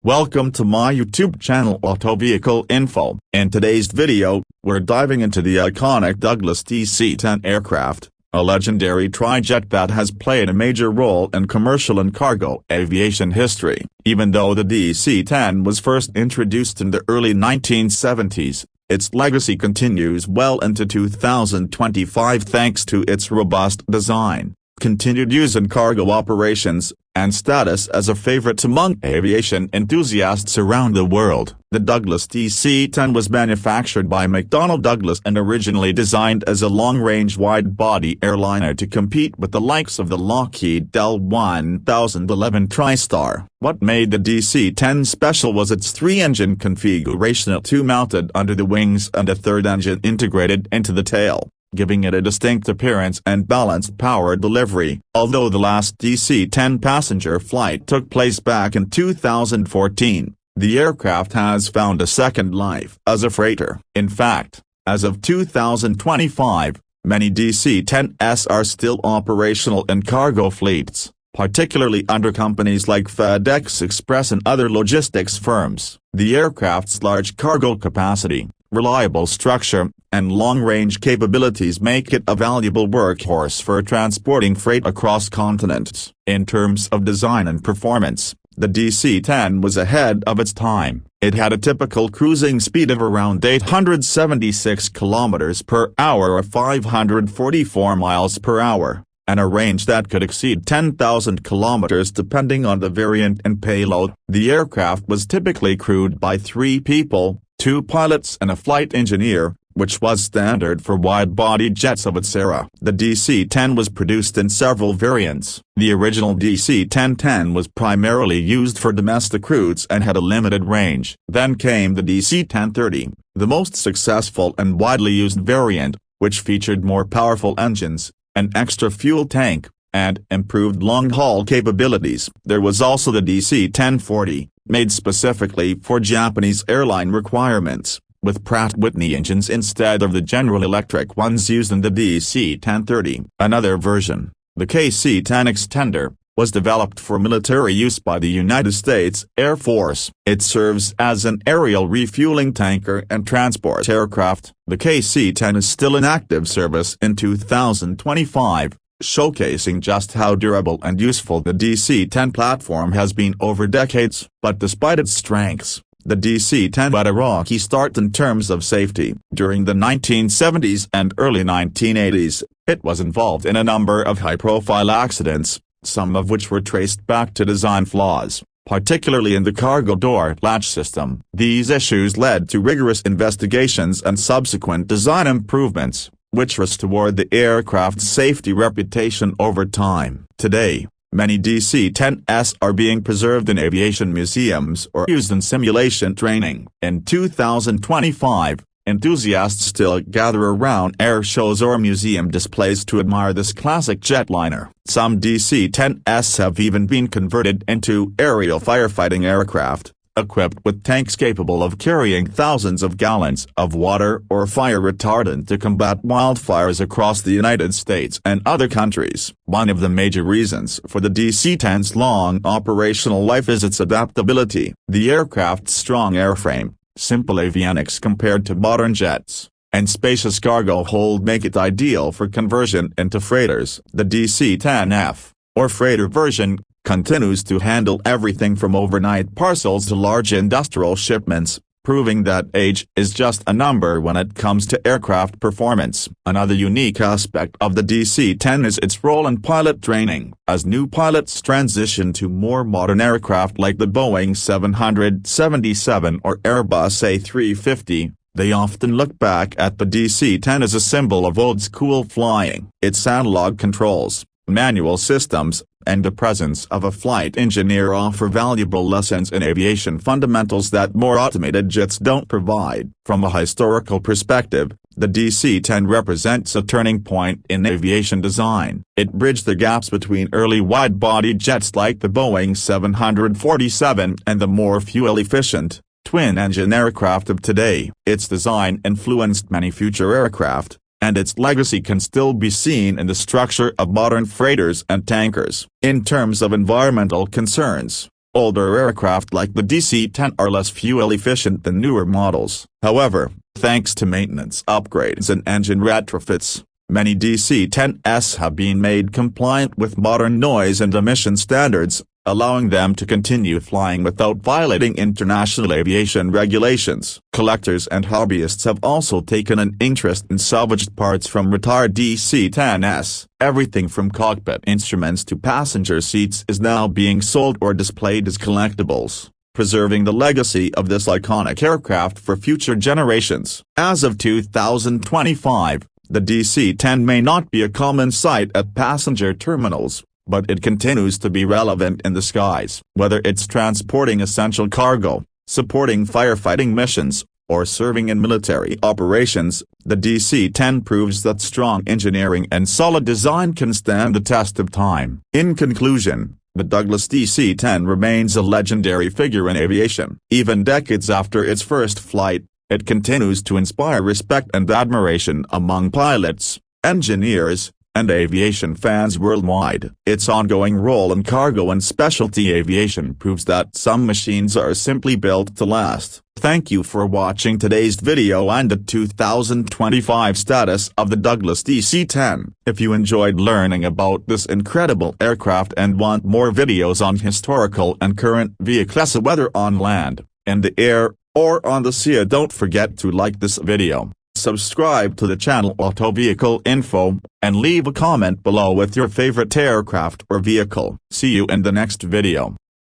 Welcome to my YouTube channel Auto Vehicle Info. In today's video, we're diving into the iconic Douglas DC-10 aircraft, a legendary trijet that has played a major role in commercial and cargo aviation history. Even though the DC-10 was first introduced in the early 1970s, its legacy continues well into 2025 thanks to its robust design, continued use in cargo operations, and status as a favorite among aviation enthusiasts around the world. The Douglas DC-10 was manufactured by McDonnell Douglas and originally designed as a long-range wide-body airliner to compete with the likes of the Lockheed Del 1011 TriStar. What made the DC-10 special was its three-engine configuration, a two mounted under the wings and a third engine integrated into the tail, giving it a distinct appearance and balanced power delivery. Although the last DC-10 passenger flight took place back in 2014, the aircraft has found a second life as a freighter. In fact, as of 2025, many DC-10s are still operational in cargo fleets, particularly under companies like FedEx Express and other logistics firms. The aircraft's large cargo capacity, reliable structure, and long-range capabilities make it a valuable workhorse for transporting freight across continents. In terms of design and performance, the DC-10 was ahead of its time. It had a typical cruising speed of around 876 km per hour or 544 miles per hour, and a range that could exceed 10,000 kilometers depending on the variant and payload. The aircraft was typically crewed by 3 people, 2 pilots and a flight engineer, which was standard for wide-body jets of its era. The DC-10 was produced in several variants. The original DC-10 was primarily used for domestic routes and had a limited range. Then came the DC-10, the most successful and widely used variant, which featured more powerful engines, an extra fuel tank, and improved long-haul capabilities. There was also the DC-10, made specifically for Japanese airline requirements, with Pratt & Whitney engines instead of the General Electric ones used in the DC-10. Another version, the KC-10 Extender, was developed for military use by the United States Air Force. It serves as an aerial refueling tanker and transport aircraft. The KC-10 is still in active service in 2025, showcasing just how durable and useful the DC-10 platform has been over decades. But despite its strengths, the DC-10 had a rocky start in terms of safety. During the 1970s and early 1980s, it was involved in a number of high-profile accidents, some of which were traced back to design flaws, particularly in the cargo door latch system. These issues led to rigorous investigations and subsequent design improvements, which restored the aircraft's safety reputation over time. Today, many DC-10s are being preserved in aviation museums or used in simulation training. In 2025, enthusiasts still gather around air shows or museum displays to admire this classic jetliner. Some DC-10s have even been converted into aerial firefighting aircraft, equipped with tanks capable of carrying thousands of gallons of water or fire retardant to combat wildfires across the United States and other countries. One of the major reasons for the DC-10's long operational life is its adaptability. The aircraft's strong airframe, simple avionics compared to modern jets, and spacious cargo hold make it ideal for conversion into freighters. The DC-10F, or freighter version, continues to handle everything from overnight parcels to large industrial shipments, proving that age is just a number when it comes to aircraft performance. Another unique aspect of the DC-10 is its role in pilot training. As new pilots transition to more modern aircraft like the Boeing 777 or Airbus A350, they often look back at the DC-10 as a symbol of old-school flying. Its analog controls, manual systems, and the presence of a flight engineer offer valuable lessons in aviation fundamentals that more automated jets don't provide. From a historical perspective, the DC-10 represents a turning point in aviation design. It bridged the gaps between early wide-body jets like the Boeing 747 and the more fuel-efficient, twin-engine aircraft of today. Its design influenced many future aircraft, and its legacy can still be seen in the structure of modern freighters and tankers. In terms of environmental concerns, Older aircraft like the DC-10 are less fuel efficient than newer models. However, thanks to maintenance upgrades and engine retrofits, many DC-10s have been made compliant with modern noise and emission standards, allowing them to continue flying without violating international aviation regulations. Collectors and hobbyists have also taken an interest in salvaged parts from retired DC-10s. Everything from cockpit instruments to passenger seats is now being sold or displayed as collectibles, preserving the legacy of this iconic aircraft for future generations. As of 2025, the DC-10 may not be a common sight at passenger terminals, but it continues to be relevant in the skies. Whether it's transporting essential cargo, supporting firefighting missions, or serving in military operations, the DC-10 proves that strong engineering and solid design can stand the test of time. In conclusion, the Douglas DC-10 remains a legendary figure in aviation. Even decades after its first flight, it continues to inspire respect and admiration among pilots, engineers, and aviation fans worldwide. Its ongoing role in cargo and specialty aviation proves that some machines are simply built to last. Thank you for watching today's video and the 2025 status of the Douglas DC-10. If you enjoyed learning about this incredible aircraft and want more videos on historical and current vehicles, whether on land, in the air, or on the sea, don't forget to like this video, subscribe to the channel Auto Vehicle Info, and leave a comment below with your favorite aircraft or vehicle. See you in the next video.